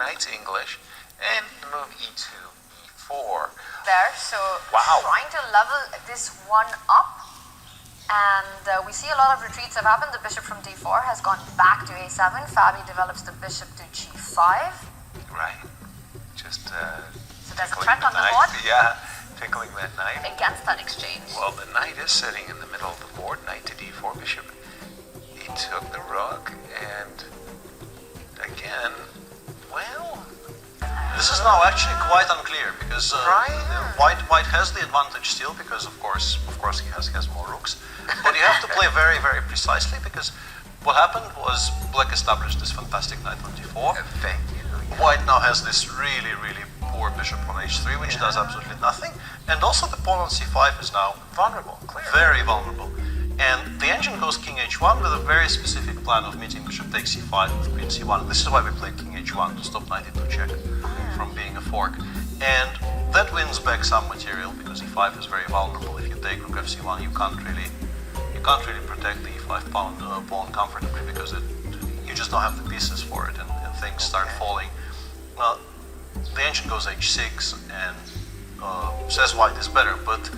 knight's English, and move e2, e4. There, so trying to level this one up. And we see a lot of retreats have happened. The bishop from d4 has gone back to a7. Fabi develops the bishop to g5. Right. Just so there's a threat on the board? Yeah, tickling that knight. Against that exchange. Well, the knight is sitting in the middle of the board. Knight to d4, bishop. He took the rook, and again, well... This is now actually quite unclear, because White has the advantage still, because of course he has more rooks. But you have to play very, very precisely, because what happened was Black established this fantastic knight on d4. Thank you. White now has this really, really poor bishop on h3, which does absolutely nothing. And also the pawn on c5 is now vulnerable, very vulnerable. And the engine goes king h1 with a very specific plan of meeting bishop takes c5 with queen c1. This is why we play king h1, to stop knight e2 check from being a fork. And that wins back some material, because e5 is very vulnerable. If you take rook fc1, you can't really protect the e5 pawn comfortably, because you just don't have the pieces for it, and things start falling. Well, the engine goes h6 and says white is better, but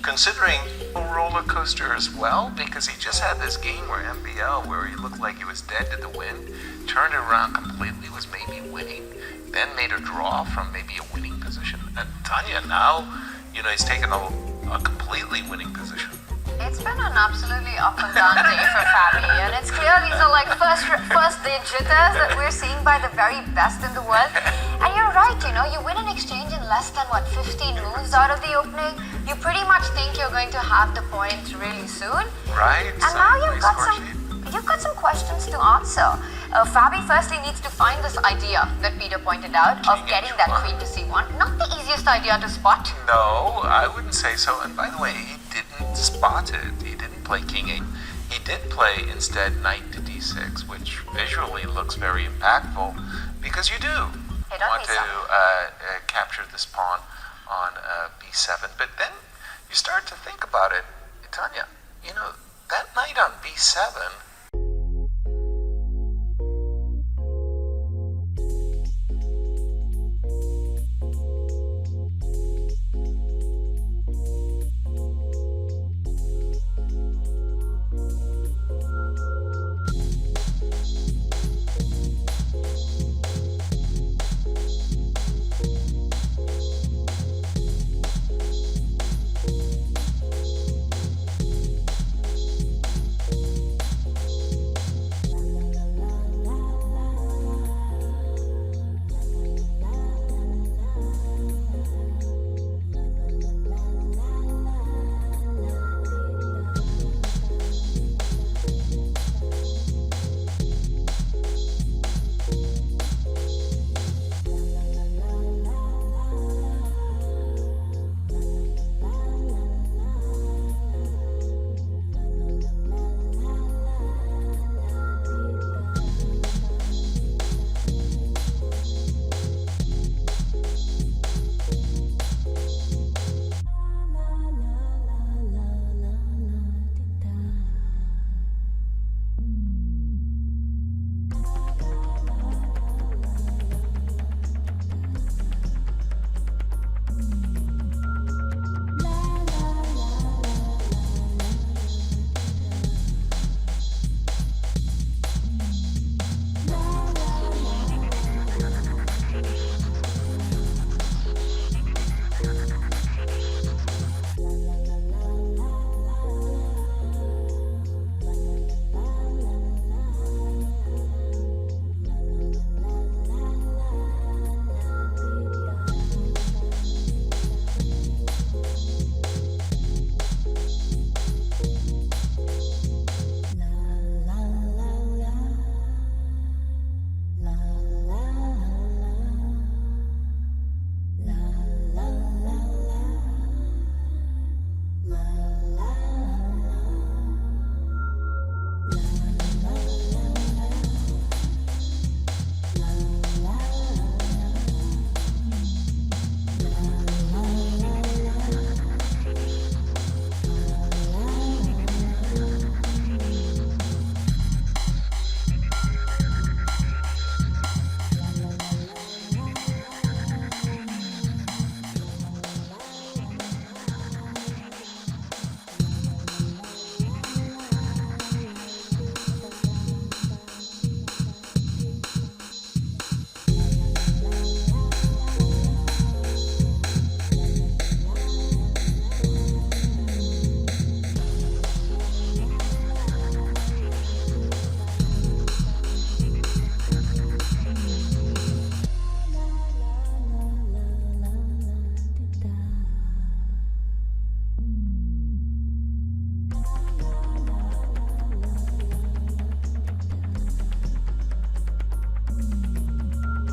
considering a roller coaster as well, because he just had this game where MBL, where he looked like he was dead to the wind, turned it around completely, was maybe winning, then made a draw from maybe a winning position. And Tanya now, he's taken a completely winning position. It's been an absolutely up and down day for Fabi, and it's clear these are like first day jitters that we're seeing by the very best in the world. And you're right, you win an exchange in less than 15 moves out of the opening. You pretty much think you're going to have the point really soon. Right. And now you've got some questions to answer. Fabi firstly needs to find this idea that Peter pointed out of getting that queen to c1. Not the easiest idea to spot. No, I wouldn't say so. And by the way, he didn't spot it. He didn't play king 8. He did play instead knight to d6, which visually looks very impactful, because you do want to capture this pawn on b7. But then you start to think about it, Tanya, that knight on b7...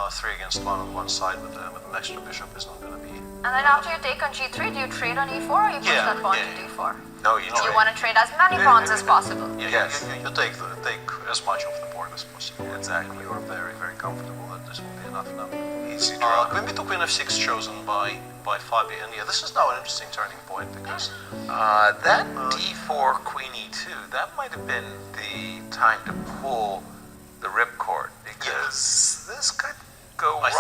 3 against 1 on one side with an extra bishop is not going to be. And then after you take on g3, do you trade on e4 or you push Yeah, that pawn yeah, to yeah. d4? No, you You trade. want to trade as many pawns as possible. Yeah, Yes. you take as much of the board as possible. Exactly. You are very, very comfortable that this will be enough now. Easy draw. Queen b2, queen f6 chosen by Fabi, and yeah, this is now an interesting turning point because That d4, queen e2, that might have been the time to pull the ripcord because this could go I